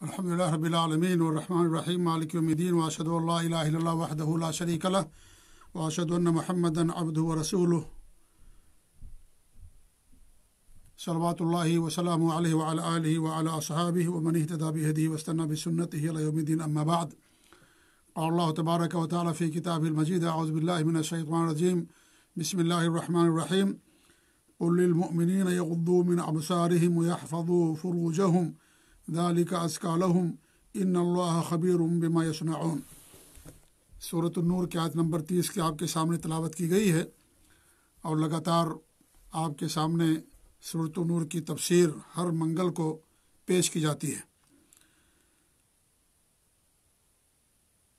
الحمدللہ رب العالمین الرحمن الرحیم مالک یوم الدین واشہد ان لا الہ الا اللہ وحدہ لا شریک لہ واشہد ان محمدا عبدہ ورسولہ صلوات اللہ وسلامہ علیہ وعلی آلہ وعلی اصحابہ ومن اہتدی بہدیہ واستنى بسنتہ الی یوم الدین اما بعد قال اللہ تبارک و تعالی فی کتابہ المجید اعوذ باللہ من الشیطان الرجیم بسم اللہ الرحمن الرحیم قل للمؤمنین یغضوا من ابصارہم ویحفظوا فروجہم ذالک ازکی لہم ان اللہ خبیر بما یصنعون۔ سورۃ النور کی آیت نمبر 30 کی آپ کے سامنے تلاوت کی گئی ہے اور لگاتار آپ کے سامنے سورۃ النور کی تفسیر ہر منگل کو پیش کی جاتی ہے۔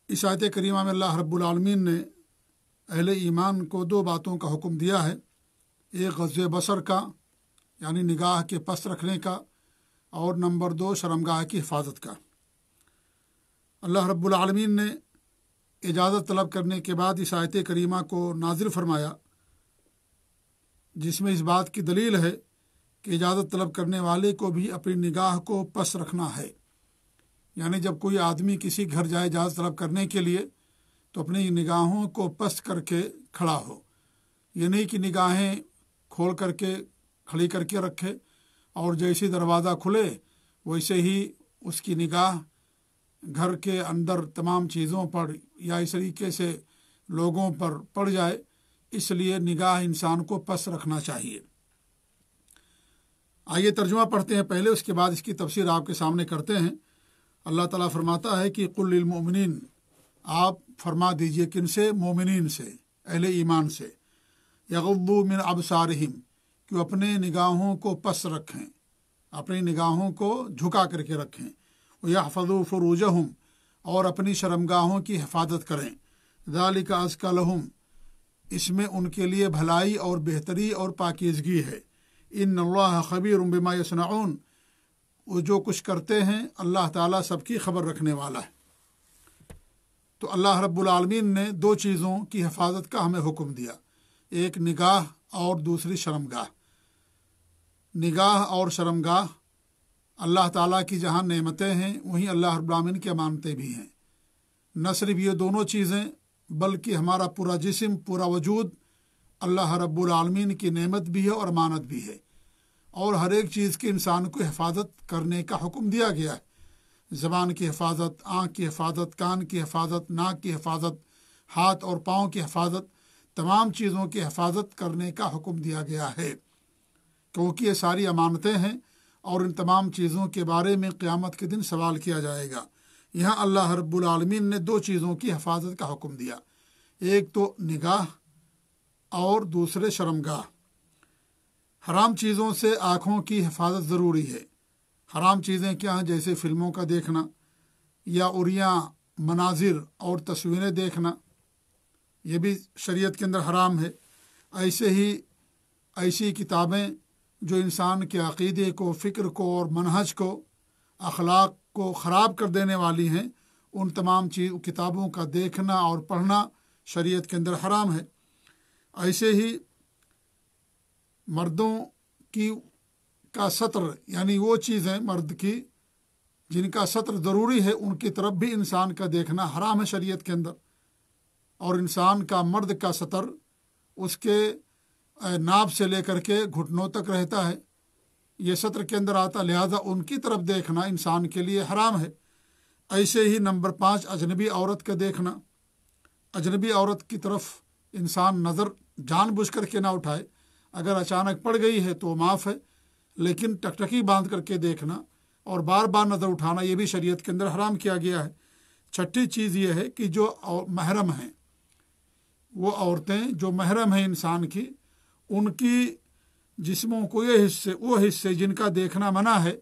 اس آیت کریمہ میں اللہ رب العالمین نے اہل ایمان کو دو باتوں کا حکم دیا ہے، ایک غض بصر کا یعنی نگاہ کے پس رکھنے کا، اور نمبر 2 شرمگاہ کی حفاظت کا۔ اللہ رب العالمین نے اجازت طلب کرنے کے بعد اس آیت کریمہ کو نازل فرمایا، جس میں اس بات کی دلیل ہے کہ اجازت طلب کرنے والے کو بھی اپنی نگاہ کو پس رکھنا ہے۔ یعنی جب کوئی آدمی کسی گھر جائے اجازت طلب کرنے کے لیے تو اپنی نگاہوں کو پس کر کے کھڑا ہو، یہ نہیں کہ نگاہیں کھول کر کے کھڑی کر کے رکھے اور جیسے دروازہ کھلے ویسے ہی اس کی نگاہ گھر کے اندر تمام چیزوں پر یا اس طریقے سے لوگوں پر پڑ جائے، اس لیے نگاہ انسان کو پس رکھنا چاہیے۔ آئیے ترجمہ پڑھتے ہیں پہلے، اس کے بعد اس کی تفسیر آپ کے سامنے کرتے ہیں۔ اللہ تعالیٰ فرماتا ہے کہ قل للمؤمنین، آپ فرما دیجئے کن سے؟ مومنین سے، اہل ایمان سے، یغضوا من ابصارہم، کہ اپنے نگاہوں کو پس رکھیں، اپنی نگاہوں کو جھکا کر کے رکھیں، وَيَحْفَظُوا فُرُوجَهُمْ، اور اپنی شرمگاہوں کی حفاظت کریں، ذَلِكَ أَزْكَىٰ لَهُمْ، اس میں ان کے لیے بھلائی اور بہتری اور پاکیزگی ہے۔ إِنَّ اللَّهَ خَبِيرٌ بِمَا يَصْنَعُونَ، وہ جو کچھ کرتے ہیں اللہ تعالیٰ سب کی خبر رکھنے والا ہے۔ تو اللہ رب العالمین نے دو چیزوں کی حفاظت کا ہمیں حکم دیا، ایک نگاہ اور دوسری شرمگاہ۔ نگاہ اور شرمگاہ اللہ تعالیٰ کی جہاں نعمتیں ہیں وہیں اللہ رب العالمین کی امانتیں بھی ہیں۔ نہ صرف یہ دونوں چیزیں بلکہ ہمارا پورا جسم، پورا وجود اللہ رب العالمین کی نعمت بھی ہے اور امانت بھی ہے، اور ہر ایک چیز کی انسان کو حفاظت کرنے کا حکم دیا گیا ہے۔ زبان کی حفاظت، آنکھ کی حفاظت، کان کی حفاظت، ناک کی حفاظت، ہاتھ اور پاؤں کی حفاظت، تمام چیزوں کی حفاظت کرنے کا حکم دیا گیا ہے، کیونکہ یہ ساری امانتیں ہیں اور ان تمام چیزوں کے بارے میں قیامت کے دن سوال کیا جائے گا۔ یہاں اللہ رب العالمین نے دو چیزوں کی حفاظت کا حکم دیا، ایک تو نگاہ اور دوسرے شرمگاہ۔ حرام چیزوں سے آنکھوں کی حفاظت ضروری ہے۔ حرام چیزیں کیا ہیں؟ جیسے فلموں کا دیکھنا یا عریاں مناظر اور تصویریں دیکھنا، یہ بھی شریعت کے اندر حرام ہے۔ ایسے ہی ایسی کتابیں جو انسان کے عقیدے کو، فکر کو اور منہج کو، اخلاق کو خراب کر دینے والی ہیں، ان تمام کتابوں کا دیکھنا اور پڑھنا شریعت کے اندر حرام ہے۔ ایسے ہی مردوں کا ستر، یعنی وہ چیزیں مرد کی جن کا ستر ضروری ہے، ان کی طرف بھی انسان کا دیکھنا حرام ہے شریعت کے اندر۔ اور انسان کا، مرد کا ستر اس کے ناپ سے لے کر کے گھٹنوں تک رہتا ہے، یہ ستر کے اندر آتا، لہذا ان کی طرف دیکھنا انسان کے لیے حرام ہے۔ ایسے ہی نمبر 5 اجنبی عورت کا دیکھنا۔ اجنبی عورت کی طرف انسان نظر جان بوجھ کر کے نہ اٹھائے، اگر اچانک پڑ گئی ہے تو معاف ہے، لیکن ٹکٹکی باندھ کر کے دیکھنا اور بار بار نظر اٹھانا یہ بھی شریعت کے اندر حرام کیا گیا ہے۔ چھٹی چیز یہ ہے کہ جو محرم ہیں، وہ عورتیں جو محرم ہیں انسان کی، ان کی جسموں کو وہ حصے جن کا دیکھنا منع ہے،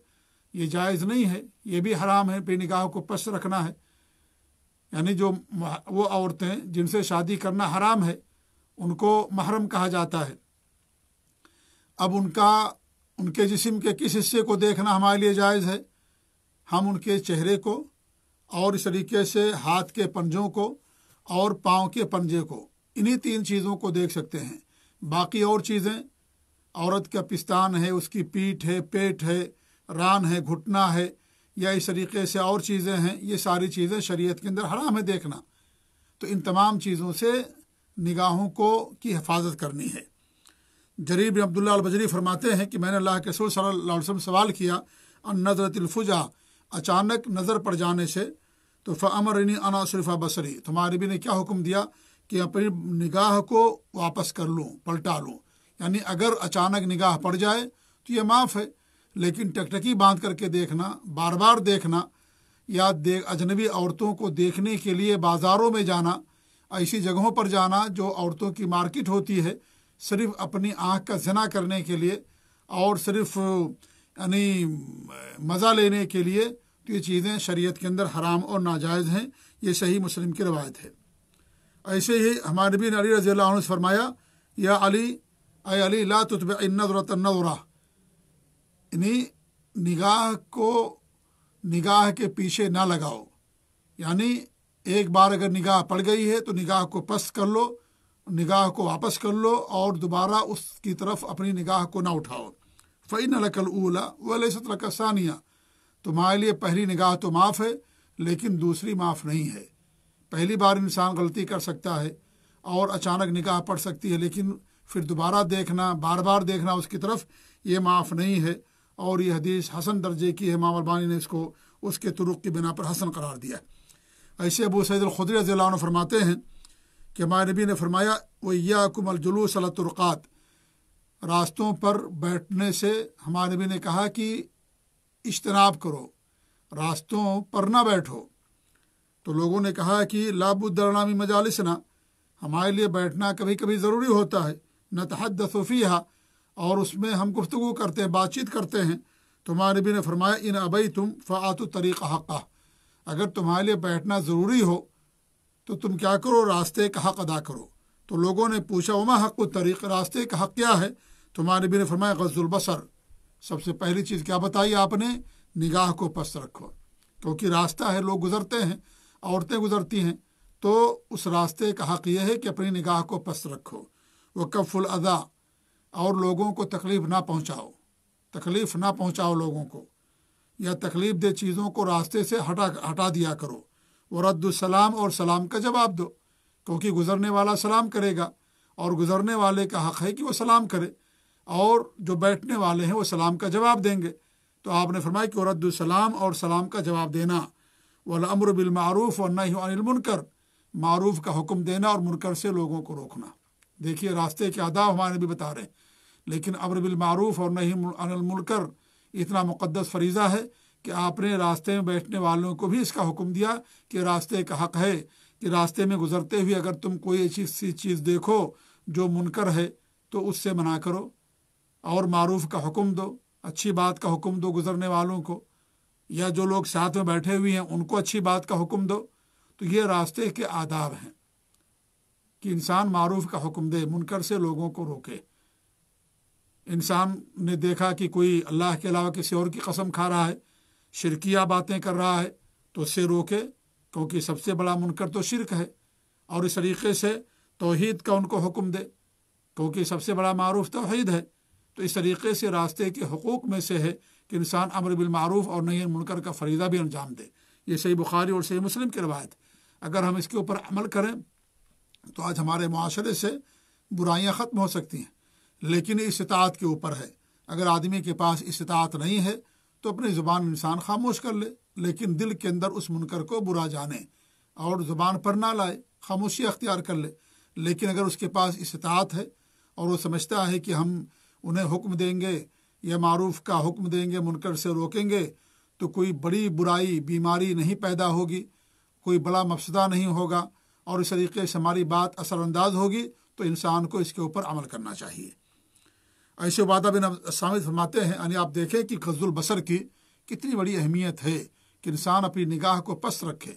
یہ جائز نہیں ہے، یہ بھی حرام ہے، اپنی نگاہوں کو پس رکھنا ہے۔ یعنی جو وہ عورتیں جن سے شادی کرنا حرام ہے ان کو محرم کہا جاتا ہے۔ اب ان کے جسم کے کس حصے کو دیکھنا ہمارے لیے جائز ہے؟ ہم ان کے چہرے کو اور اس طریقے سے ہاتھ کے پنجوں کو اور پاؤں کے پنجے کو، انہی 3 چیزوں کو دیکھ سکتے ہیں۔ باقی اور چیزیں، عورت کا پستان ہے، اس کی پیٹھ ہے، پیٹ ہے، ران ہے، گھٹنا ہے، یا اس طریقے سے اور چیزیں ہیں، یہ ساری چیزیں شریعت کے اندر حرام ہے دیکھنا. تو ان تمام چیزوں سے نگاہوں کی حفاظت کرنی ہے. جریر بن عبداللہ البجلی فرماتے ہیں کہ میں نے اللہ کے رسول صلی اللہ علیہ وسلم سوال کیا ان نظرۃ الفجا، اچانک نظر پڑ جانے سے، تو فامرنی ان اصرف بصری، تمہارے بھی نے کیا حکم دیا کہ اپنی نگاہ کو واپس کر لوں، پلٹا لوں. یعنی اگر اچانک نگاہ پڑ جائے تو یہ معاف ہے، لیکن ٹکٹکی باندھ کر کے دیکھنا، بار بار دیکھنا، یا اجنبی عورتوں کو دیکھنے کے لیے بازاروں میں جانا، ایسی جگہوں پر جانا جو عورتوں کی مارکیٹ ہوتی ہے، صرف اپنی آنکھ کا زنا کرنے کے لیے اور صرف یعنی مزہ لینے کے لیے، تو یہ چیزیں شریعت کے اندر حرام اور ناجائز ہیں. یہ صحیح مسلم کی روایت ہے. ایسے ہی ہمارے نبی نے علی رضی اللہ عنہ سے فرمایا یا علی، اے علی، لا تتبع النظرۃ النظرہ، یعنی نگاہ کے پیچھے نہ لگاؤ. یعنی ایک بار اگر نگاہ پڑ گئی ہے تو نگاہ کو پست کر لو، نگاہ کو واپس کر لو اور دوبارہ اس کی طرف اپنی نگاہ کو نہ اٹھاؤ. فإن لك الأولى وليست لك الثانية، تمہارے لیے پہلی نگاہ تو معاف ہے لیکن دوسری معاف نہیں ہے. پہلی بار انسان غلطی کر سکتا ہے اور اچانک نگاہ پڑ سکتی ہے، لیکن پھر دوبارہ دیکھنا، بار بار دیکھنا اس کی طرف، یہ معاف نہیں ہے. اور یہ حدیث حسن درجے کی ہے. امام البانی نے اس کو اس کے طرق کی بنا پر حسن قرار دیا. ایسے ابو سعید الخدری رضی اللہ عنہ فرماتے ہیں کہ ہمارے نبی نے فرمایا وَإِيَّاكُمُ الْجُلُوسَ عَلَى الطُّرُقَاتِ، راستوں پر بیٹھنے سے ہمارے نبی نے کہا کہ اجتناب کرو، راستوں پر نہ بیٹھو. تو لوگوں نے کہا کہ لا بد لنا من مجالسنا، ہمارے لیے بیٹھنا کبھی کبھی ضروری ہوتا ہے، نتحدث فیہا، اور اس میں ہم گفتگو کرتے ہیں، بات چیت کرتے ہیں. تو ہمارے نبی نے فرمایا ان ابیتم فآتوا الطریق حقہ، اگر تمہارے لیے بیٹھنا ضروری ہو تو تم کیا کرو، راستے کا حق ادا کرو. تو لوگوں نے پوچھا وما حق الطریق، راستے کا حق کیا ہے؟ تو ہمارے نبی نے فرمایا غض البصر، سب سے پہلی چیز کیا بتائی آپ نے؟ نگاہ کو پست رکھو، کیونکہ راستہ ہے، لوگ گزرتے ہیں، عورتیں گزرتی ہیں، تو اس راستے کا حق یہ ہے کہ اپنی نگاہ کو پست رکھو. وکف الاذی، اور لوگوں کو تکلیف نہ پہنچاؤ لوگوں کو، یا تکلیف دہ چیزوں کو راستے سے ہٹا دیا کرو. ورد السلام، اور سلام کا جواب دو، کیونکہ گزرنے والا سلام کرے گا اور گزرنے والے کا حق ہے کہ وہ سلام کرے، اور جو بیٹھنے والے ہیں وہ سلام کا جواب دیں گے. تو آپ نے فرمایا کہ ورد السلام، اور سلام کا جواب دینا. والامر بالمعروف والنہی عن المنکر، معروف کا حکم دینا اور منکر سے لوگوں کو روکنا. دیکھیے راستے کے آداب ہمارے بھی بتا رہے ہیں، لیکن امر بالمعروف اور نہی عن المنکر اتنا مقدس فریضہ ہے کہ آپ نے راستے میں بیٹھنے والوں کو بھی اس کا حکم دیا کہ راستے کا حق ہے کہ راستے میں گزرتے ہوئے اگر تم کوئی ایسی چیز دیکھو جو منکر ہے تو اس سے منع کرو، اور معروف کا حکم دو، اچھی بات کا حکم دو گزرنے والوں کو، یا جو لوگ ساتھ میں بیٹھے ہوئے ہیں ان کو اچھی بات کا حکم دو. تو یہ راستے کے آداب ہیں کہ انسان معروف کا حکم دے، منکر سے لوگوں کو روکے. انسان نے دیکھا کہ کوئی اللہ کے علاوہ کسی اور کی قسم کھا رہا ہے، شرکیہ باتیں کر رہا ہے، تو اس سے روکے، کیونکہ سب سے بڑا منکر تو شرک ہے. اور اس طریقے سے توحید کا ان کو حکم دے، کیونکہ سب سے بڑا معروف توحید ہے. تو اس طریقے سے راستے کے حقوق میں سے ہے کہ انسان امر بالمعروف اور نہی عن المنکر کا فریضہ بھی انجام دے. یہ صحیح بخاری اور صحیح مسلم کی روایت. اگر ہم اس کے اوپر عمل کریں تو آج ہمارے معاشرے سے برائیاں ختم ہو سکتی ہیں، لیکن استطاعت کے اوپر ہے. اگر آدمی کے پاس استطاعت نہیں ہے تو اپنی زبان انسان خاموش کر لے، لیکن دل کے اندر اس منکر کو برا جانے اور زبان پر نہ لائے، خاموشی اختیار کر لے. لیکن اگر اس کے پاس استطاعت ہے اور وہ سمجھتا ہے کہ ہم انہیں حکم دیں گے یا معروف کا حکم دیں گے، منکر سے روکیں گے، تو کوئی بڑی برائی، بیماری نہیں پیدا ہوگی، کوئی بڑا مفسدہ نہیں ہوگا، اور اس طریقے سے ہماری بات اثر انداز ہوگی، تو انسان کو اس کے اوپر عمل کرنا چاہیے. ایسے عبادہ بن الصامت فرماتے ہیں، یعنی آپ دیکھیں کہ غض البصر کی کتنی بڑی اہمیت ہے کہ انسان اپنی نگاہ کو پست رکھے.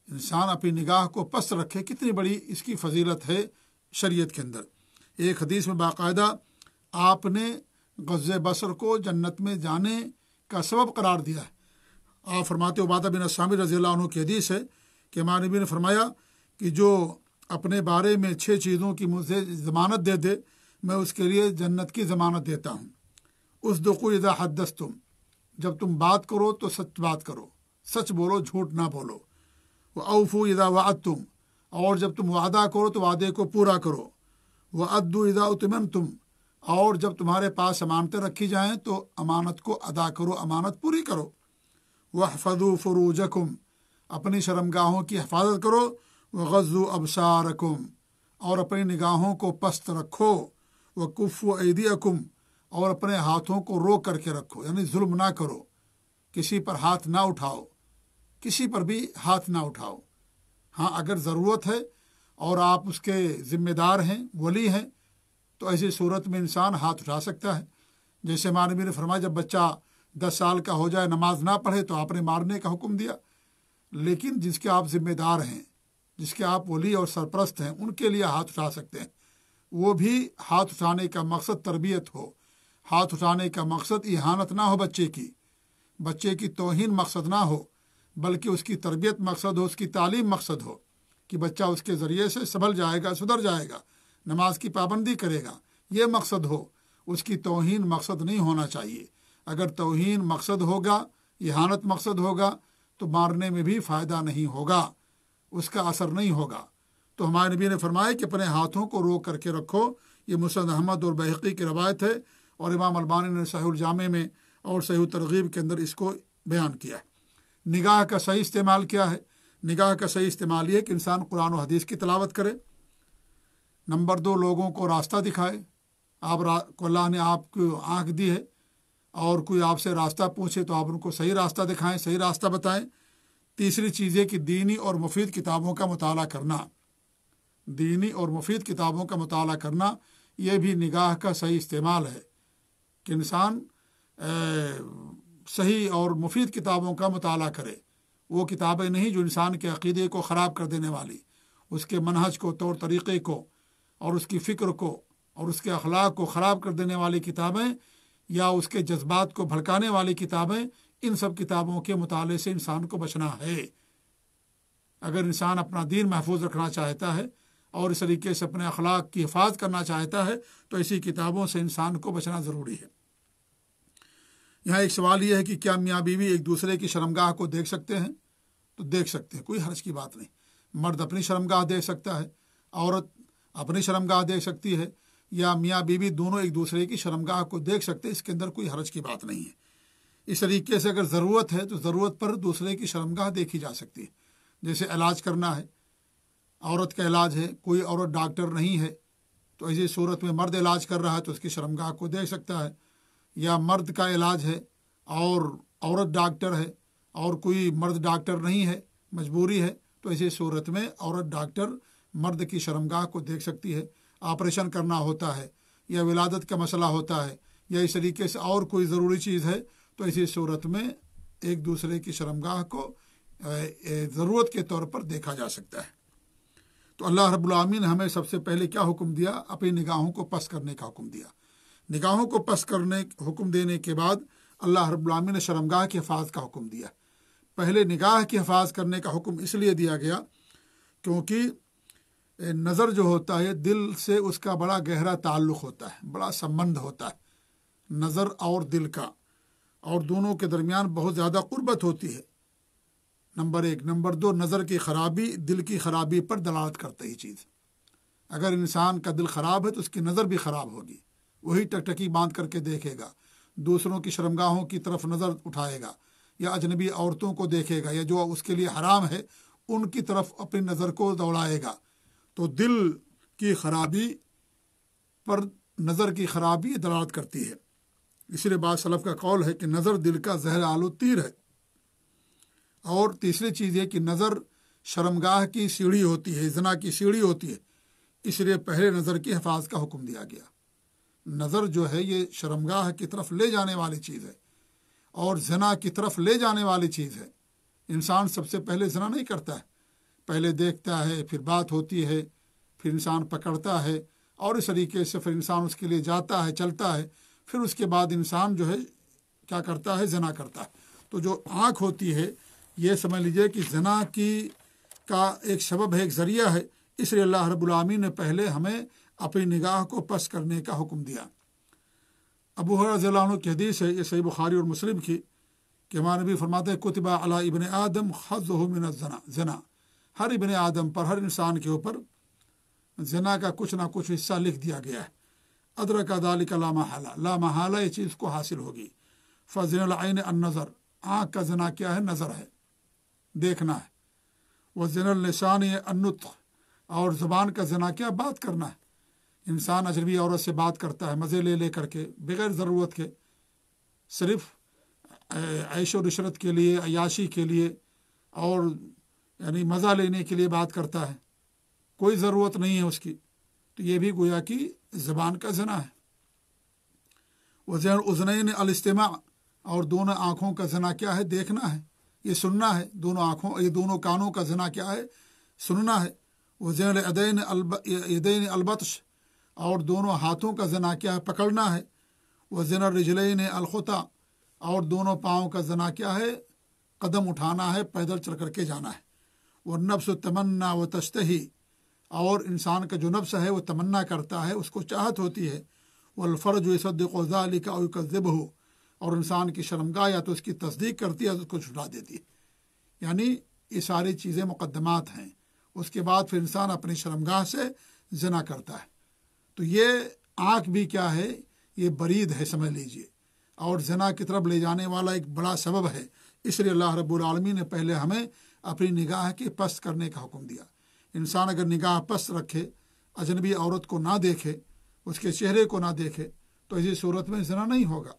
انسان اپنی نگاہ کو پست رکھے، کتنی بڑی اس کی فضیلت ہے شریعت کے اندر. ایک حدیث میں باقاعدہ آپ نے غض بصر کو جنت میں جانے کا سبب قرار دیا ہے. آپ فرماتے عبادہ بن الصامت رضی اللہ عنہ کی حدیث ہے کہ ہمارے نبی نے فرمایا کہ جو اپنے بارے میں 6 چیزوں کی مجھے ضمانت دے دے، میں اس کے لیے جنت کی ضمانت دیتا ہوں. اصدقوا اذا حدثتم، جب تم بات کرو تو سچ بات کرو، سچ بولو، جھوٹ نہ بولو۔ وَأَوْفُوا اِذَا وَعَدتُّم، اور جب تم وعدہ کرو تو وعدے کو پورا کرو۔ وَأَدُّوا اِذَا اؤْتُمِنْتُم، اور جب تمہارے پاس امانتیں رکھی جائیں تو امانت کو ادا کرو، امانت پوری کرو۔ وَاحْفَظُوا فُرُوجَكُمْ، اپنی شرمگاہوں کی حفاظت کرو۔ وَغَضُّوا أَبْصَارَكُمْ، اور اپنی نگاہوں کو پست رکھو۔ وَكُفُّوا أَيْدِيَكُمْ، اور اپنے ہاتھوں کو روک کر کے رکھو، یعنی ظلم نہ کرو، کسی پر ہاتھ نہ اٹھاؤ، کسی پر بھی ہاتھ نہ اٹھاؤ۔ ہاں اگر ضرورت ہے اور آپ اس کے ذمہ دار ہیں، ولی ہیں، تو ایسی صورت میں انسان ہاتھ اٹھا سکتا ہے۔ جیسے ہمارے نبی نے فرمایا جب بچہ 10 سال کا ہو جائے نماز نہ پڑھے تو آپ نے مارنے کا حکم دیا، لیکن جس کے آپ ذمہ دار ہیں، جس کے آپ ولی اور سرپرست ہیں، ان کے لیے ہاتھ اٹھا سکتے ہیں۔ وہ بھی ہاتھ اٹھانے کا مقصد تربیت ہو، ہاتھ اٹھانے کا مقصد اہانت نہ ہو بچے کی توہین مقصد نہ ہو، بلکہ اس کی تربیت مقصد ہو، اس کی تعلیم مقصد ہو کہ بچہ اس کے ذریعے سے سنبھل جائے گا، سدھر جائے گا، نماز کی پابندی کرے گا، یہ مقصد ہو۔ اس کی توہین مقصد نہیں ہونا چاہیے۔ اگر توہین مقصد ہوگا، اہانت مقصد ہوگا تو مارنے میں بھی فائدہ نہیں ہوگا، اس کا اثر نہیں ہوگا۔ تو ہمارے نبی نے فرمایا کہ اپنے ہاتھوں کو روک کر کے رکھو۔ یہ مسند احمد اور بحقی کی روایت ہے، اور امام البانی نے صحیح الجامع میں اور صحیح ترغیب کے اندر اس کو بیان کیا ہے۔ نگاہ کا صحیح استعمال کیا ہے؟ نگاہ کا صحیح استعمال یہ کہ انسان قرآن و حدیث کی تلاوت کرے۔ نمبر 2، لوگوں کو راستہ دکھائے۔ کو اللہ نے آپ کو آنکھ دی ہے، اور کوئی آپ سے راستہ پوچھے تو آپ ان کو صحیح راستہ دکھائیں، صحیح راستہ بتائیں۔ تیسری چیز ہے کہ دینی اور مفید کتابوں کا مطالعہ کرنا۔ دینی اور مفید کتابوں کا مطالعہ کرنا یہ بھی نگاہ کا صحیح استعمال ہے کہ انسان صحیح اور مفید کتابوں کا مطالعہ کرے۔ وہ کتابیں نہیں جو انسان کے عقیدے کو خراب کر دینے والی، اس کے منہج کو، طور طریقے کو، اور اس کی فکر کو اور اس کے اخلاق کو خراب کر دینے والی کتابیں، یا اس کے جذبات کو بھڑکانے والی کتابیں، ان سب کتابوں کے مطالعے سے انسان کو بچنا ہے۔ اگر انسان اپنا دین محفوظ رکھنا چاہتا ہے اور اس طریقے سے اپنے اخلاق کی حفاظت کرنا چاہتا ہے تو ایسی کتابوں سے انسان کو بچنا ضروری ہے۔ یہاں ایک سوال یہ ہے کہ کیا میاں بیوی ایک دوسرے کی شرمگاہ کو دیکھ سکتے ہیں؟ تو دیکھ سکتے ہیں، کوئی حرج کی بات نہیں۔ مرد اپنی شرمگاہ دیکھ سکتا ہے، عورت اپنی شرمگاہ دیکھ سکتی ہے، یا میاں بیوی دونوں ایک دوسرے کی شرمگاہ کو دیکھ سکتے ہیں، اس کے اندر کوئی حرج کی بات نہیں ہے۔ اس طریقے سے اگر ضرورت ہے تو ضرورت پر دوسرے کی شرمگاہ دیکھی جا سکتی ہے۔ جیسے علاج کرنا ہے، عورت کا علاج ہے، کوئی عورت ڈاکٹر نہیں ہے، تو ایسی صورت میں مرد علاج کر رہا ہے تو اس کی شرمگاہ کو دیکھ سکتا ہے۔ یا مرد کا علاج ہے اور عورت ڈاکٹر ہے اور کوئی مرد ڈاکٹر نہیں ہے، مجبوری ہے، تو ایسی صورت میں عورت ڈاکٹر مرد کی شرمگاہ کو دیکھ سکتی ہے۔ آپریشن کرنا ہوتا ہے یا ولادت کا مسئلہ ہوتا ہے یا اس طریقے سے اور کوئی ضروری چیز ہے تو ایسی صورت میں ایک دوسرے کی شرمگاہ کو ضرورت کے طور پر دیکھا جا سکتا ہے۔ تو اللہ رب العالمین نے ہمیں سب سے پہلے کیا حکم دیا؟ اپنی نگاہوں کو پست کرنے کا حکم دیا۔ نگاہوں کو پست کرنے حکم دینے کے بعد اللہ رب العالمین نے شرمگاہ کی حفاظت کا حکم دیا۔ پہلے نگاہ کی حفاظت کرنے کا حکم اس لیے دیا گیا کیونکہ نظر جو ہوتا ہے دل سے اس کا بڑا گہرا تعلق ہوتا ہے، بڑا سمبند ہوتا ہے نظر اور دل کا، اور دونوں کے درمیان بہت زیادہ قربت ہوتی ہے۔ نمبر 1۔ نمبر 2، نظر کی خرابی دل کی خرابی پر دلالت کرتا ہے۔ چیز اگر انسان کا دل خراب ہے تو اس کی نظر بھی خراب ہوگی، وہی ٹکٹکی باندھ کر کے دیکھے گا، دوسروں کی شرمگاہوں کی طرف نظر اٹھائے گا، یا اجنبی عورتوں کو دیکھے گا، یا جو اس کے لیے حرام ہے ان کی طرف اپنی نظر کو دوڑائے گا۔ تو دل کی خرابی پر نظر کی خرابی دلالت کرتی ہے۔ اس لیے بعض سلف کا قول ہے کہ نظر دل کا زہر آلود تیر ہے۔ اور تیسری چیز یہ کہ نظر شرمگاہ کی سیڑھی ہوتی ہے، زنا کی سیڑھی ہوتی ہے، اس لیے پہلے نظر کی حفاظت کا حکم دیا گیا۔ نظر جو ہے یہ شرمگاہ کی طرف لے جانے والی چیز ہے اور زنا کی طرف لے جانے والی چیز ہے۔ انسان سب سے پہلے زنا نہیں کرتا ہے، پہلے دیکھتا ہے، پھر بات ہوتی ہے، پھر انسان پکڑتا ہے، اور اس طریقے سے پھر انسان اس کے لیے جاتا ہے، چلتا ہے، پھر اس کے بعد انسان جو ہے کیا کرتا ہے؟ زنا کرتا ہے۔ تو جو آنکھ ہوتی ہے یہ سمجھ لیجئے کہ زنا کا ایک سبب ہے، ایک ذریعہ ہے، اس لیے اللہ رب العالمین نے پہلے ہمیں اپنی نگاہ کو پست کرنے کا حکم دیا۔ ابو ہریرہ رضی اللہ عنہ کی حدیث ہے، یہ صحیح بخاری اور مسلم کی، کہ ہمارے نبی فرماتے ہیں کتبہ علی ابن آدم خذہ من الزنا، ہر ابن آدم پر، ہر انسان کے اوپر زنا کا کچھ نہ کچھ حصہ لکھ دیا گیا ہے۔ ادرک ذالک لا محالہ، لا محالہ یہ چیز کو حاصل ہوگی۔ فزنا العین النظر، آنکھ کا زنا کیا ہے؟ نظر ہے، دیکھنا ہے۔ وزنا اللسان النطق، اور زبان کا زنا کیا؟ بات کرنا ہے۔ انسان اجنبی عورت سے بات کرتا ہے مزے لے لے کر کے، بغیر ضرورت کے، صرف عیش و عشرت کے لیے، عیاشی کے لیے، اور یعنی مزہ لینے کے لیے بات کرتا ہے، کوئی ضرورت نہیں ہے اس کی، تو یہ بھی گویا کہ زبان کا زنا ہے۔ وزن الاذنین الاستماع، اور دونوں آنکھوں کا زنا کیا ہے؟ دیکھنا ہے، یہ سننا ہے۔ یہ دونوں کانوں کا زنا کیا ہے؟ سننا ہے۔ وزن الیدین البطش، اور دونوں ہاتھوں کا زنا کیا ہے؟ پکڑنا ہے۔ وزن الرجلین الخطا، اور دونوں پاؤں کا زنا کیا ہے؟ قدم اٹھانا ہے، پیدل چل کر کے جانا ہے۔ والنفس تمنا و تشتہی، اور انسان کا جو نفس ہے وہ تمنا کرتا ہے، اس کو چاہت ہوتی ہے۔ والفرج یصدق ذلک او یکذبہ، اور انسان کی شرمگاہ یا تو اس کی تصدیق کرتی ہے یا اس کو جھٹلا دیتی ہے۔ یعنی یہ ساری چیزیں مقدمات ہیں۔ اس کے بعد پھر انسان اپنی شرمگاہ سے زنا کرتا ہے۔ تو یہ آنکھ بھی کیا ہے؟ یہ برید ہے، سمجھ لیجئے، اور زنا کی طرف لے جانے والا ایک بڑا سبب ہے۔ اس لیے اللہ رب العالمین نے پہلے ہمیں اپنی نگاہ کی پست کرنے کا حکم دیا۔ انسان اگر نگاہ پست رکھے، اجنبی عورت کو نہ دیکھے، اس کے چہرے کو نہ دیکھے، تو اسی صورت میں زنا نہیں ہوگا،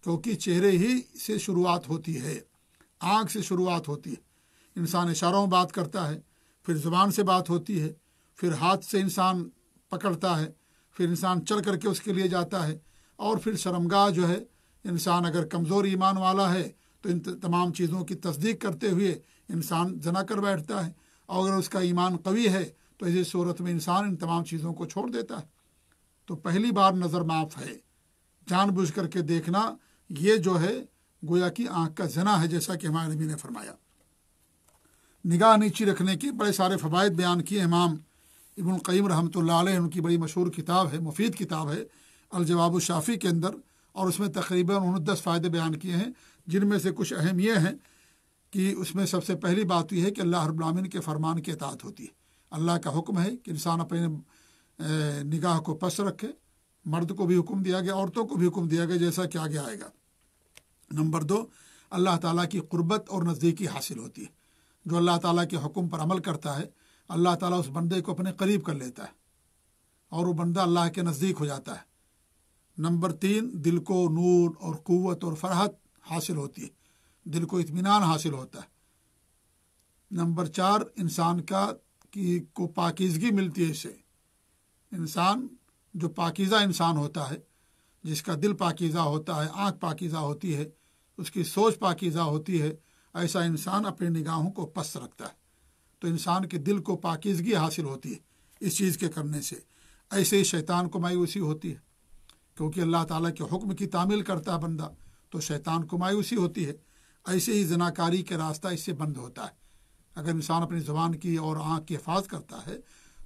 کیونکہ چہرے ہی سے شروعات ہوتی ہے، آنکھ سے شروعات ہوتی ہے۔ انسان اشاروں میں بات کرتا ہے، پھر زبان سے بات ہوتی ہے، پھر ہاتھ سے انسان پکڑتا ہے، پھر انسان چل کر کے اس کے لیے جاتا ہے، اور پھر شرمگاہ جو ہے، انسان اگر کمزور ایمان والا ہے تو ان تمام چیزوں کی تصدیق کرتے ہوئے انسان زنا کر بیٹھتا ہے، اور اگر اس کا ایمان قوی ہے تو اسی صورت میں انسان ان تمام چیزوں کو چھوڑ دیتا ہے۔ تو پہلی بار نظر معاف ہے، جان بوجھ کر کے دیکھنا، یہ جو ہے گویا کہ آنکھ کا زنا ہے، جیسا کہ ہمارے نبی نے فرمایا۔ نگاہ نیچی رکھنے کے بڑے سارے فوائد بیان کیے امام ابن القیم رحمۃ اللہ علیہ، ان کی بڑی مشہور کتاب ہے، مفید کتاب ہے الجواب الشافی کے اندر، اور اس میں تقریباً انہوں نے 10 فائدے بیان کیے ہیں، جن میں سے کچھ اہم یہ ہیں کہ اس میں سب سے پہلی بات یہ ہے کہ اللہ رب العالمین کے فرمان کی اطاعت ہوتی ہے۔ اللہ کا حکم ہے کہ انسان اپنے نگاہ کو پست رکھے، مرد کو بھی حکم دیا گیا، عورتوں کو بھی حکم دیا گیا، جیسا کہ آگے آئے گا۔ نمبر 2، اللہ تعالیٰ کی قربت اور نزدیکی حاصل ہوتی ہے۔ جو اللہ تعالیٰ کے حکم پر عمل کرتا ہے، اللہ تعالیٰ اس بندے کو اپنے قریب کر لیتا ہے، اور وہ بندہ اللہ کے نزدیک ہو جاتا ہے۔ نمبر 3، دل کو نور اور قوت اور فرحت حاصل ہوتی ہے، دل کو اطمینان حاصل ہوتا ہے۔ نمبر 4، انسان کو پاکیزگی ملتی ہے اس سے۔ انسان جو پاکیزہ انسان ہوتا ہے، جس کا دل پاکیزہ ہوتا ہے، آنکھ پاکیزہ ہوتی ہے، اس کی سوچ پاکیزہ ہوتی ہے، ایسا انسان اپنی نگاہوں کو پست رکھتا ہے، تو انسان کے دل کو پاکیزگی حاصل ہوتی ہے اس چیز کے کرنے سے۔ ایسے ہی شیطان کو مایوسی ہوتی ہے، کیونکہ اللہ تعالیٰ کے حکم کی تعمیل کرتا ہے بندہ، تو شیطان کو مایوسی ہوتی ہے۔ ایسے ہی زناکاری کے راستہ اس سے بند ہوتا ہے۔ اگر انسان اپنی زبان کی اور آنکھ کی حفاظت کرتا ہے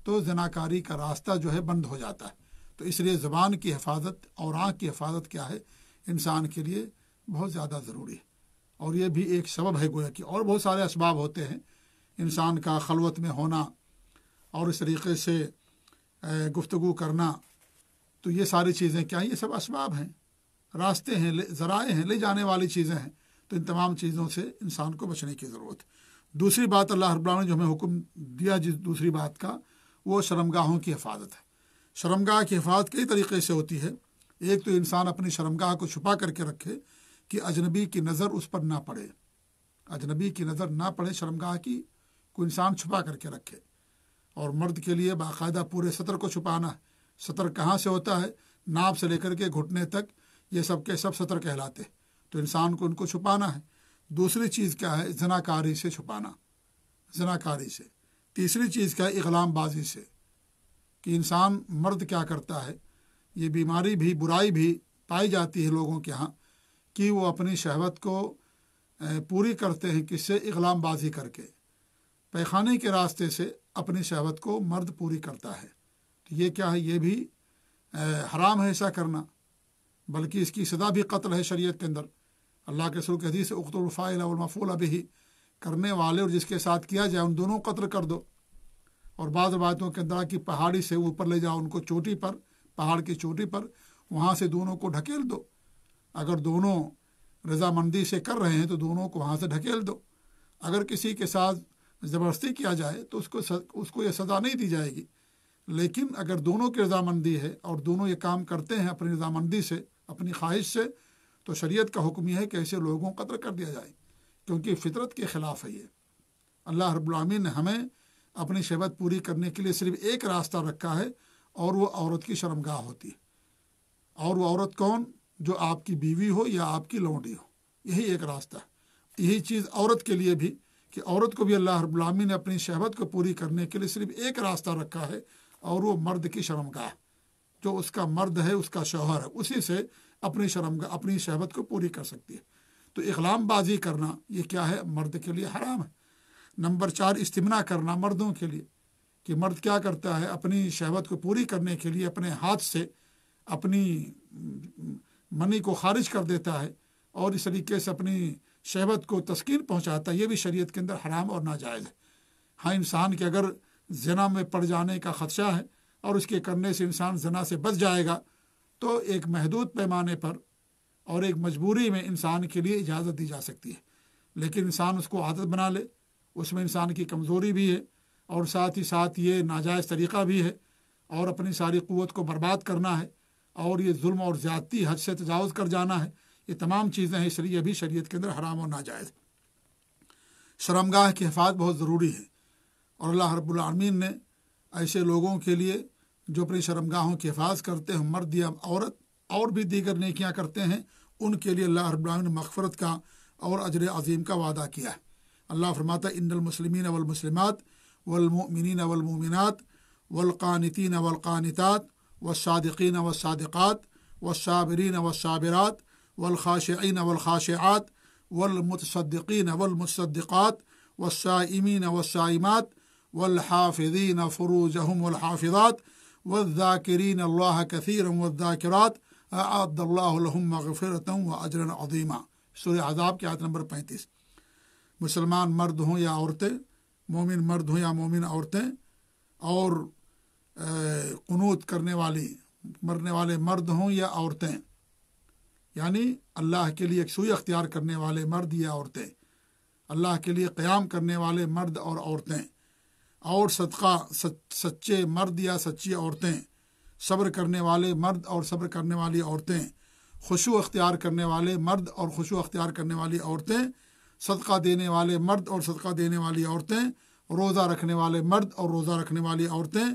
تو زناکاری کا راستہ جو ہے بند ہو جاتا ہے۔ تو اس لیے زبان کی حفاظت اور آنکھ کی حفاظت کیا ہے، انسان کے لیے بہت زیادہ ضروری ہے، اور یہ بھی ایک سبب ہے گویا کہ، اور بہت سارے اسباب ہوتے ہیں انسان کا خلوت میں ہونا اور اس طریقے سے گفتگو کرنا، تو یہ ساری چیزیں کیا ہیں؟ یہ سب اسباب ہیں، راستے ہیں، ذرائع ہیں، لے جانے والی چیزیں ہیں۔ تو ان تمام چیزوں سے انسان کو بچنے کی ضرورت ہے۔ دوسری بات اللہ رب العالمین نے جو ہمیں حکم دیا، جس دوسری بات کا، وہ شرمگاہوں کی حفاظت ہے۔ شرمگاہ کی حفاظت کئی طریقے سے ہوتی ہے۔ ایک تو انسان اپنی شرمگاہ کو چھپا کر کے رکھے کہ اجنبی کی نظر اس پر نہ پڑے، اجنبی کی نظر نہ پڑے، شرمگاہ کی کو انسان چھپا کر کے رکھے۔ اور مرد کے لیے باقاعدہ پورے سطر کو چھپانا ہے۔ سطر کہاں سے ہوتا ہے؟ ناپ سے لے کر کے گھٹنے تک، یہ سب کے سب سطر کہلاتے، تو انسان کو ان کو چھپانا ہے۔ دوسری چیز کیا ہے؟ زناکاری سے چھپانا، زناکاری سے۔ تیسری چیز کیا ہے؟ اغلام بازی سے، کہ انسان مرد کیا کرتا ہے، یہ بیماری بھی، برائی بھی پائی جاتی ہے لوگوں کے ہاں، کہ وہ اپنی شہوت کو پوری کرتے ہیں، کس سے؟ اغلام بازی کر کے، پیخانے کے راستے سے اپنی شہوت کو مرد پوری کرتا ہے۔ تو یہ کیا ہے؟ یہ بھی حرام ہے ایسا کرنا، بلکہ اس کی سزا بھی قتل ہے شریعت کے اندر، اللہ کے رسول کی حدیث اقتلوا الفاعل والمفعول به، کرنے والے اور جس کے ساتھ کیا جائے ان دونوں قتل کر دو۔ اور بعض روایتوں کے اندر کہ پہاڑی سے اوپر لے جاؤ ان کو، چوٹی پر، پہاڑ کی چوٹی پر، وہاں سے دونوں کو ڈھکیل دو۔ اگر دونوں رضامندی سے کر رہے ہیں تو دونوں کو وہاں سے ڈھکیل دو۔ اگر کسی کے ساتھ زبردستی کیا جائے تو اس کو یہ سزا نہیں دی جائے گی، لیکن اگر دونوں کی رضامندی ہے اور دونوں یہ کام کرتے ہیں اپنی رضامندی سے، اپنی خواہش سے، تو شریعت کا حکم یہ ہے کہ ایسے لوگوں کو قتل کر دیا جائے، کیونکہ فطرت کے خلاف ہے یہ۔ اللہ رب العالمین نے ہمیں اپنی شہوت پوری کرنے کے لیے صرف ایک راستہ رکھا ہے، اور وہ عورت کی شرمگاہ ہوتی ہے۔ اور وہ عورت کون؟ جو آپ کی بیوی ہو یا آپ کی لونڈی ہو، یہی ایک راستہ ہے۔ یہی چیز عورت کے لیے بھی، کہ عورت کو بھی اللہ رب العالمین نے اپنی شہوت کو پوری کرنے کے لیے صرف ایک راستہ رکھا ہے، اور وہ مرد کی شرمگاہ، جو اس کا مرد ہے، اس کا شوہر ہے، اسی سے اپنی شرمگاہ، اپنی شہوت کو پوری کر سکتی ہے۔ تو اقلام بازی کرنا یہ کیا ہے؟ مرد کے لیے حرام ہے۔ نمبر 4، استمنا کرنا مردوں کے لیے، کہ مرد کیا کرتا ہے؟ اپنی شہوت کو پوری کرنے کے لیے اپنے ہاتھ سے اپنی منی کو خارج کر دیتا ہے، اور اس طریقے سے اپنی شہوت کو تسکین پہنچاتا ہے۔ یہ بھی شریعت کے اندر حرام اور ناجائز ہے۔ ہاں، انسان کے اگر زنا میں پڑ جانے کا خدشہ ہے اور اس کے کرنے سے انسان زنا سے بچ جائے گا، تو ایک محدود پیمانے پر اور ایک مجبوری میں انسان کے لیے اجازت دی جا سکتی ہے، لیکن انسان اس کو عادت بنا لے، اس میں انسان کی کمزوری بھی ہے، اور ساتھ ہی ساتھ یہ ناجائز طریقہ بھی ہے، اور اپنی ساری قوت کو برباد کرنا ہے، اور یہ ظلم اور زیادتی، حد سے تجاوز کر جانا ہے۔ یہ تمام چیزیں ہیں، اس لیے یہ بھی شریعت کے اندر حرام اور ناجائز۔ شرمگاہ کی حفاظت بہت ضروری ہے، اور اللہ رب العالمین نے ایسے لوگوں کے لیے جو اپنی شرمگاہوں کی حفاظت کرتے ہیں، مرد یا عورت، اور بھی دیگر نیکیاں کرتے ہیں، ان کے لیے اللہ رب العالمین نے مغفرت کا اور اجر عظیم کا وعدہ کیا ہے۔ اللہ فرماتا ہے ان المسلمین والمسلمات والمؤمنین والمؤمنات والقانتین والقانتات والصادقین والصادقات والصابرین والصابرات والخاشعین والخاشعات والمتصدقین والمتصدقات والصائمین والصائمات والحافظین فروجهم والحافظات والذاکرین اللہ کثیرا والذاکرات اعد اللہ لهم مغفرۃ واجرا عظیما۔ سورہ احزاب کی آیت نمبر 35۔ مسلمان مرد ہوں یا عورتیں، مومن مرد ہوں یا مومن عورتیں، اور قنوت کرنے والے مرد ہوں یا عورتیں، یعنی اللہ کے لیے یکسوئی اختیار کرنے والے مرد یا عورتیں، اللہ کے لیے قیام کرنے والے مرد اور عورتیں، اور صدقہ سچے مرد یا سچی عورتیں، صبر کرنے والے مرد اور صبر کرنے والی عورتیں، خشوع اختیار کرنے والے مرد اور خشوع اختیار کرنے والی عورتیں، صدقہ دینے والے مرد اور صدقہ دینے والی عورتیں، روزہ رکھنے والے مرد اور روزہ رکھنے والی عورتیں،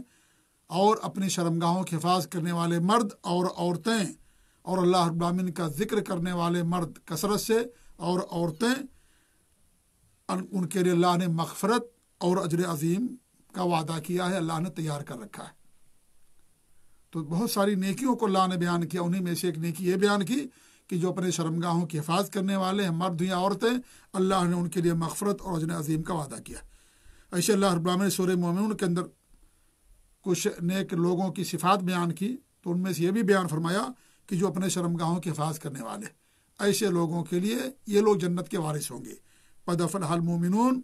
اور اپنی شرمگاہوں کی حفاظت کرنے والے مرد اور عورتیں، اور اللہ رب العالمین کا ذکر کرنے والے مرد کثرت سے، اور عورتیں، ان کے لیے اللہ نے مغفرت اور اجر عظیم کا وعدہ کیا ہے، اللہ نے تیار کر رکھا ہے۔ تو بہت ساری نیکیوں کو اللہ نے بیان کیا، انہی میں سے ایک نیکی یہ بیان کی کہ جو اپنے شرمگاہوں کی حفاظت کرنے والے ہیں، مرد یا عورتیں، اللہ نے ان کے لیے مغفرت اور اجر عظیم کا وعدہ کیا۔ ایسے اللہ رب العالمین نے سورہ مومنون کے اندر کچھ نیک لوگوں کی صفات بیان کی، تو ان میں سے یہ بھی بیان فرمایا کہ جو اپنے شرمگاہوں کی حفاظت کرنے والے، ایسے لوگوں کے لیے یہ لوگ جنت کے وارث ہوں گے۔ قد افلح المؤمنون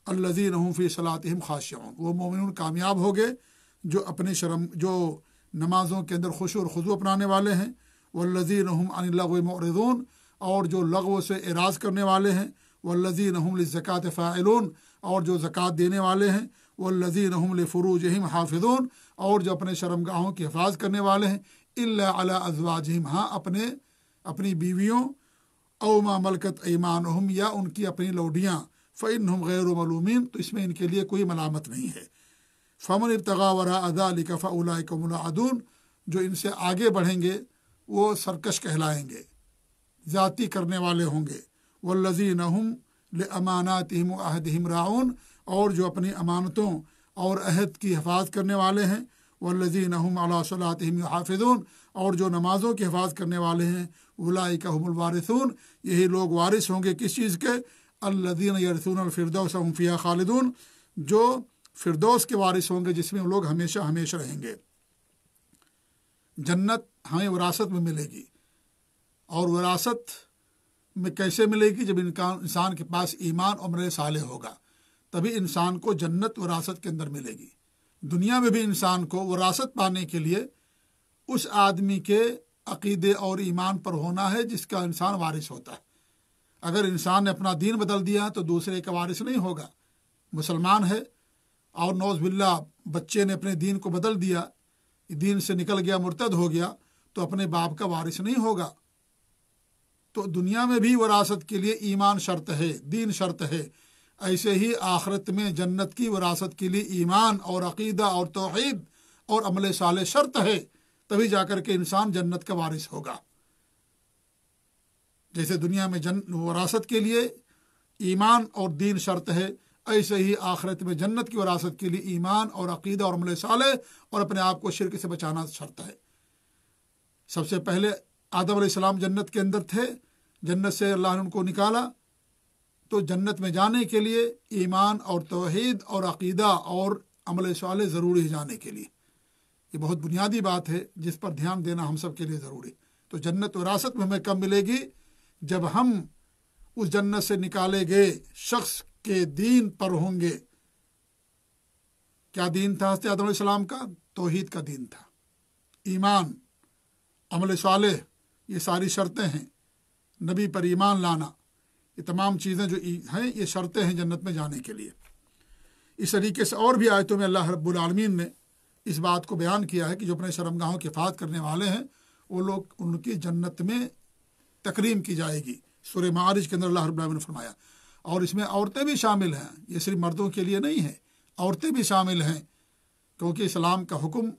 الذین هم فی صلاتهم خاشعون، وہ مومنون کامیاب ہو گئے جو نمازوں کے اندر خشوع اور خضوع اپنانے والے ہیں، والذین هم عن اللغو معرضون، اور جو لغو سے اعراض کرنے والے ہیں، والذین هم للزکاة فاعلون، اور جو زکوٰۃ دینے والے ہیں، والذین هم لفروجهم حافظون، اور جو اپنے شرمگاہوں کی حفاظت کرنے والے ہیں، الا علی ازواجہم، ہاں اپنی بیویوں، او ما ملکت ایمانہم، یا ان کی اپنی لوڈیاں، فإنہم غیر ملومین، تو اس میں ان کے لیے کوئی ملامت نہیں ہے۔ فمن ابتغى وراء ذلك فأولئک هم العادون، جو ان سے آگے بڑھیں گے وہ سرکش کہلائیں گے، زیادتی کرنے والے ہوں گے۔ والذین هم لأماناتهم وعہدهم راعون، اور جو اپنی امانتوں اور عہد کی حفاظت کرنے والے ہیں۔ والذین هم علی صلاتهم یحافظون، اور جو نمازوں کی حفاظت کرنے والے ہیں۔ اولئک هم الوارثون، یہی لوگ وارث ہوں گے کس چیز کے؟ الذین یرثون الفردوس هم فیہا خالدون، جو فردوس کے وارث ہوں گے جس میں وہ لوگ ہمیشہ ہمیشہ رہیں گے۔ جنت ہمیں وراثت میں ملے گی، اور وراثت میں کیسے ملے گی؟ جب انسان کے پاس ایمان اور عمل صالح ہوگا، تبھی انسان کو جنت وراثت کے اندر ملے گی۔ دنیا میں بھی انسان کو وراثت پانے کے لیے اس آدمی کے عقیدے اور ایمان پر ہونا ہے جس کا انسان وارث ہوتا ہے۔ اگر انسان نے اپنا دین بدل دیا تو دوسرے کا وارث نہیں ہوگا۔ مسلمان ہے اور نعوذ باللہ بچے نے اپنے دین کو بدل دیا، دین سے نکل گیا، مرتد ہو گیا، تو اپنے باپ کا وارث نہیں ہوگا۔ تو دنیا میں بھی وراثت کے لیے ایمان شرط ہے، دین شرط ہے، ایسے ہی آخرت میں جنت کی وراثت کے لیے ایمان اور عقیدہ اور توحید اور عمل صالح شرط ہے، تبھی جا کر کے انسان جنت کا وارث ہوگا۔ جیسے دنیا میں وراثت کے لیے ایمان اور دین شرط ہے، ایسے ہی آخرت میں جنت کی وراثت کے لیے ایمان اور عقیدہ اور عمل صالح اور اپنے آپ کو شرک سے بچانا شرط ہے۔ سب سے پہلے آدم علیہ السلام جنت کے اندر تھے، جنت سے اللہ نے ان کو نکالا، تو جنت میں جانے کے لیے ایمان اور توحید اور عقیدہ اور عمل صالح ضروری ہے جانے کے لیے۔ یہ بہت بنیادی بات ہے جس پر دھیان دینا ہم سب کے لیے ضروری۔ تو جنت وراثت میں ہمیں کب ملے گی؟ جب ہم اس جنت سے نکالے گئے شخص کے دین پر ہوں گے۔ کیا دین تھا حضرت آدم علیہ السلام کا؟ توحید کا دین تھا۔ ایمان، عمل صالح، یہ ساری شرطیں ہیں۔ نبی پر ایمان لانا، یہ تمام چیزیں جو ہیں یہ شرطیں ہیں جنت میں جانے کے لیے۔ اس طریقے سے اور بھی آیتوں میں اللہ رب العالمین نے اس بات کو بیان کیا ہے کہ جو اپنے شرمگاہوں کی حفاظت کرنے والے ہیں وہ لوگ، ان کی جنت میں تکریم کی جائے گی۔ سورہ معارج کے اندر اللہ رب العالمین نے فرمایا، اور اس میں عورتیں بھی شامل ہیں، یہ صرف مردوں کے لیے نہیں ہے، عورتیں بھی شامل ہیں، کیونکہ اسلام کا حکم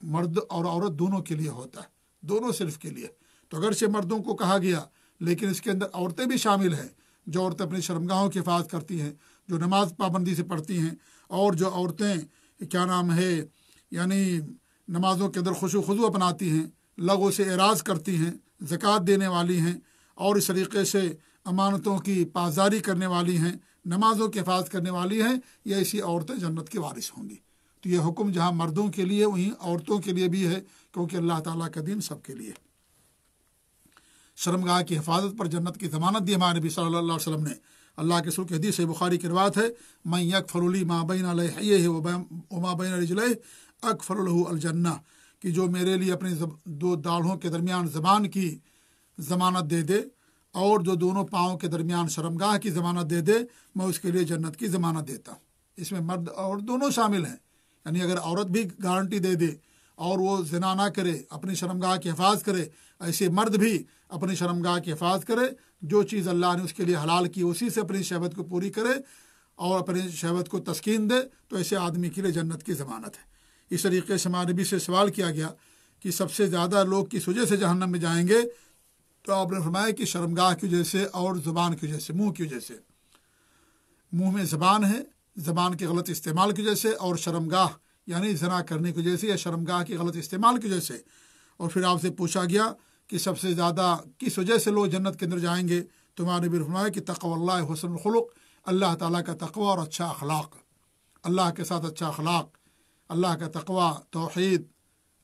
مرد اور عورت دونوں کے لیے ہوتا ہے، دونوں صرف کے لیے۔ تو اگرچہ مردوں کو کہا گیا لیکن اس کے اندر عورتیں بھی شامل ہیں، جو عورتیں اپنی شرمگاہوں کی حفاظت کرتی ہیں، جو نماز پابندی سے پڑھتی ہیں، اور جو عورتیں کیا نام ہے یعنی نمازوں کے اندر خشوع و خضوع اپناتی ہیں، لغو سے اعراض کرتی ہیں، زکوٰۃ دینے والی ہیں، اور اس طریقے سے امانتوں کی پاسداری کرنے والی ہیں، نمازوں کی حفاظت کرنے والی ہیں، یہ ایسی عورتیں جنت کی وارث ہوں گی۔ تو یہ حکم جہاں مردوں کے لیے وہیں عورتوں کے لیے بھی ہے، کیونکہ اللہ تعالیٰ کا دین سب کے لیے۔ شرمگاہ کی حفاظت پر جنت کی ضمانت دی ہمارے نبی صلی اللہ علیہ وسلم نے۔ اللہ کے رسول کی حدیث ہے، بخاری کی روایت ہے، من یکفر لی ما بین لحیہ وما بین رجلیہ اکفر لہ الجنہ، کہ جو میرے لیے اپنی دو داڑھوں کے درمیان زبان کی ضمانت دے دے اور جو دونوں پاؤں کے درمیان شرمگاہ کی ضمانت دے دے، میں اس کے لیے جنت کی ضمانت دیتا ہوں۔ اس میں مرد اور دونوں شامل ہیں، یعنی اگر عورت بھی گارنٹی دے دے اور وہ زنا نہ کرے، اپنی شرمگاہ کی حفاظت کرے، ایسے مرد بھی اپنی شرمگاہ کی حفاظت کرے، جو چیز اللہ نے اس کے لیے حلال کی اسی سے اپنی شہوت کو پوری کرے اور اپنی شہوت کو تسکین دے، تو ایسے آدمی کے لیے جنت کی ضمانت ہے۔ اس طریقے سے ہمارے نبی سے سوال کیا گیا کہ سب سے زیادہ لوگ کس وجہ سے جہنم میں جائیں گے، تو آپ نے فرمایا کہ شرمگاہ کی وجہ سے اور زبان کی وجہ سے، منہ کی وجہ سے۔ منہ میں زبان ہے، زبان کے غلط استعمال کی وجہ سے، اور شرمگاہ یعنی زنا کرنے کی وجہ سے یا شرمگاہ کے غلط استعمال کی وجہ سے۔ اور پھر آپ سے پوچھا گیا کہ سب سے زیادہ کس وجہ سے لوگ جنت کے اندر جائیں گے، تو ہمارے نبی نے فرمایا کہ تقوی اللہ حسن الخلق، اللہ تعالیٰ کا تقوی اور اچھا اخلاق، اللہ کے ساتھ اچھا اخلاق، اللہ کا تقوی، توحید،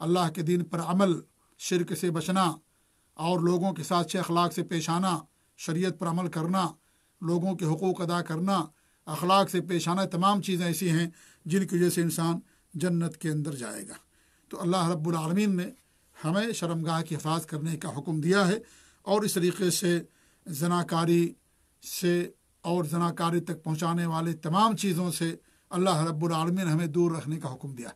اللہ کے دین پر عمل، شرک سے بچنا، اور لوگوں کے ساتھ اچھے اخلاق سے پیش آنا، شریعت پر عمل کرنا، لوگوں کے حقوق ادا کرنا، اخلاق سے پیش آنا، تمام چیزیں ایسی ہیں جن کی وجہ سے انسان جنت کے اندر جائے گا۔ تو اللہ رب العالمین نے ہمیں شرمگاہ کی حفاظت کرنے کا حکم دیا ہے، اور اس طریقے سے زناکاری سے اور زناکاری تک پہنچانے والے تمام چیزوں سے اللہ رب العالمین نے ہمیں دور رکھنے کا حکم دیا۔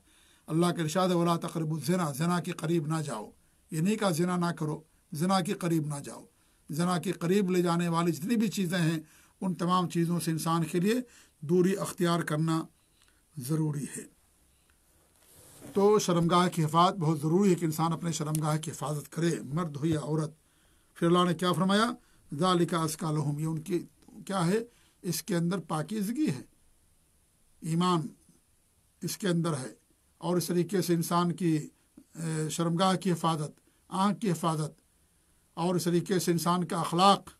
اللہ کے ارشاد ہے، وَلَا تَقْرَبُوا الزِّنَا، زنا کے قریب نہ جاؤ۔ یہ نہیں کہا زنا نہ کرو، زنا کے قریب نہ جاؤ۔ زنا کے قریب لے جانے والی جتنی بھی چیزیں ہیں ان تمام چیزوں سے انسان کے لیے دوری اختیار کرنا ضروری ہے۔ تو شرمگاہ کی حفاظت بہت ضروری ہے کہ انسان اپنے شرمگاہ کی حفاظت کرے، مرد ہو یا عورت۔ پھر اللہ نے کیا فرمایا؟ ذَلِكَ أَزْكَىٰ لَهُمْ، یہ ان کی کیا ہے؟ اس کے اندر پاکیزگی ہے، ایمان اس کے اندر ہے، اور اس طریقے سے انسان کی شرمگاہ کی حفاظت، آنکھ کی حفاظت، اور اس طریقے سے انسان کا اخلاق،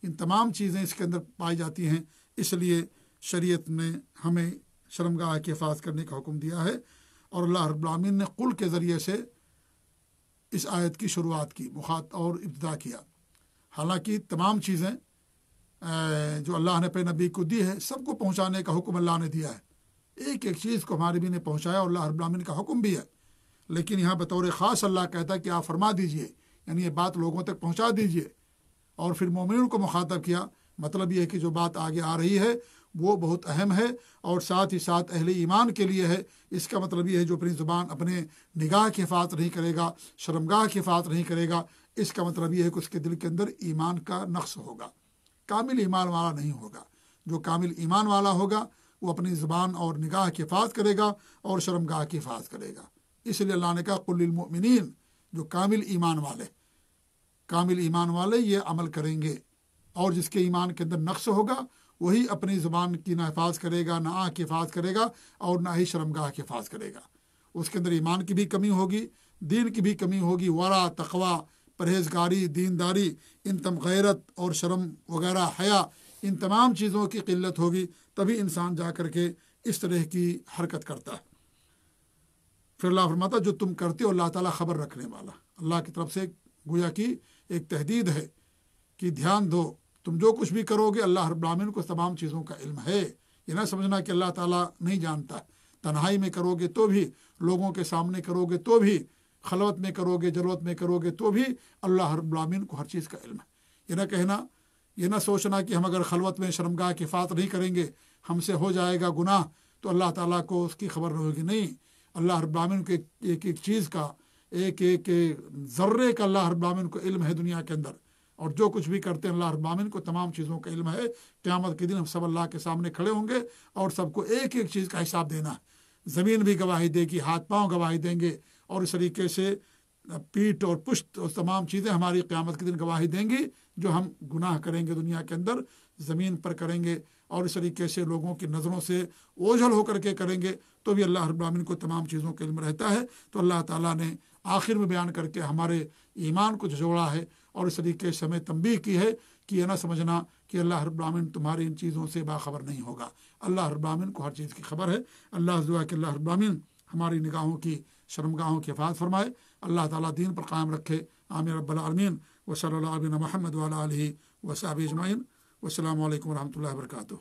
ان تمام چیزیں اس کے اندر پائی جاتی ہیں۔ اس لیے شریعت نے ہمیں شرمگاہ کی حفاظت کرنے کا حکم دیا ہے، اور اللہ رب العالمین نے قل کے ذریعے سے اس آیت کی شروعات کی اور ابتدا کیا۔ حالانکہ تمام چیزیں جو اللہ نے پہ نبی کو دی ہے سب کو پہنچانے کا حکم اللہ نے دیا ہے، ایک ایک چیز کو ہمارے بھی نے پہنچایا اور اللہ رب العالمین کا حکم بھی ہے، لیکن یہاں بطور خاص اللہ کہتا ہے کہ آپ فرما دیجئے، یعنی یہ بات لوگوں تک پہنچا دیجئے۔ اور پھر مومنین کو مخاطب کیا، مطلب یہ ہے کہ جو بات آگے آ رہی ہے وہ بہت اہم ہے اور ساتھ ہی ساتھ اہل ایمان کے لیے ہے۔ اس کا مطلب یہ ہے جو اپنی زبان اپنے نگاہ کی حفاظت نہیں کرے گا، شرمگاہ کی حفاظت نہیں کرے گا، اس کا مطلب یہ ہے کہ اس کے دل کے اندر ایمان کا نقص ہوگا، کامل ایمان والا نہیں ہوگا۔ جو کامل ایمان والا ہوگا وہ اپنی زبان اور نگاہ کی حفاظت کرے گا اور شرمگاہ کی حفاظت کرے گا۔ اس لیے اللہ نے کہا قل للمؤمنین، جو کامل ایمان والے یہ عمل کریں گے، اور جس کے ایمان کے اندر نقص ہوگا وہی اپنی زبان کی نہ حفاظت کرے گا، نہ آنکھ کی حفاظت کرے گا اور نہ ہی شرمگاہ کی حفاظت کرے گا۔ اس کے اندر ایمان کی بھی کمی ہوگی، دین کی بھی کمی ہوگی، ورع، تقوی، پرہیزگاری، دینداری، غیرت اور شرم وغیرہ، حیا، ان تمام چیزوں کی قلت ہوگی، تبھی انسان جا کر کے اس طرح کی حرکت کرتا ہے۔ پھر اللہ فرماتا جو تم کرتے ہو اللہ تعالیٰ خبر رکھنے والا، اللہ کی طرف سے گویا کی ایک تحدید ہے کہ دھیان دو، تم جو کچھ بھی کرو گے اللہ رب العالمین کو تمام چیزوں کا علم ہے۔ یہ نہ سمجھنا کہ اللہ تعالیٰ نہیں جانتا، تنہائی میں کرو گے تو بھی، لوگوں کے سامنے کرو گے تو بھی، خلوت میں کرو گے، جلوت میں کرو گے تو بھی اللہ رب العالمین کو ہر چیز کا علم ہے۔ یہ نہ سوچنا کہ ہم اگر خلوت میں شرمگاہ کی حفاظت نہیں کریں گے ہم سے ہو جائے گا گناہ تو اللہ تعالیٰ کو اس کی خبر نہ ہوگی۔ نہیں، اللہ رب العالمین کو ایک ایک چیز کا، ایک ایک ذرے کا اللہ رب العالمین کو علم ہے دنیا کے اندر، اور جو کچھ بھی کرتے ہیں اللہ رب العالمین کو تمام چیزوں کا علم ہے۔ قیامت کے دن ہم سب اللہ کے سامنے کھڑے ہوں گے اور سب کو ایک ایک چیز کا حساب دینا ہے۔ زمین بھی گواہی دے گی، ہاتھ پاؤں گواہی دیں گے، اور اس طریقے سے پیٹھ اور پشت اور تمام چیزیں ہماری قیامت کے دن گواہی دیں گی۔ جو ہم گناہ کریں گے دنیا کے اندر زمین پر کریں گے اور اس طریقے سے لوگوں کی نظروں سے اوجھل ہو کر کے کریں گے تو بھی اللہ رب العالمین کو تمام چیزوں کا علم رہتا ہے۔ تو اللہ تعالیٰ نے آخر میں بیان کر کے ہمارے ایمان کو جھجوڑا ہے اور اس طریقے سے ہمیں تنبیہ کی ہے کہ یہ نہ سمجھنا کہ اللہ رب العالمین تمہاری ان چیزوں سے باخبر نہیں ہوگا۔ اللہ رب العالمین کو ہر چیز کی خبر ہے۔ اللہ دعا کہ اللہ رب العالمین ہماری نگاہوں کی، شرمگاہوں کی حفاظت فرمائے، اللہ تعالیٰ دین پر قائم رکھے۔ آمین رب العالمین۔ وصلی اللہ علیہ محمد وعلی آلہ وصحبہ اجمعین۔ والسلام علیکم ورحمۃ اللہ وبرکاتہ۔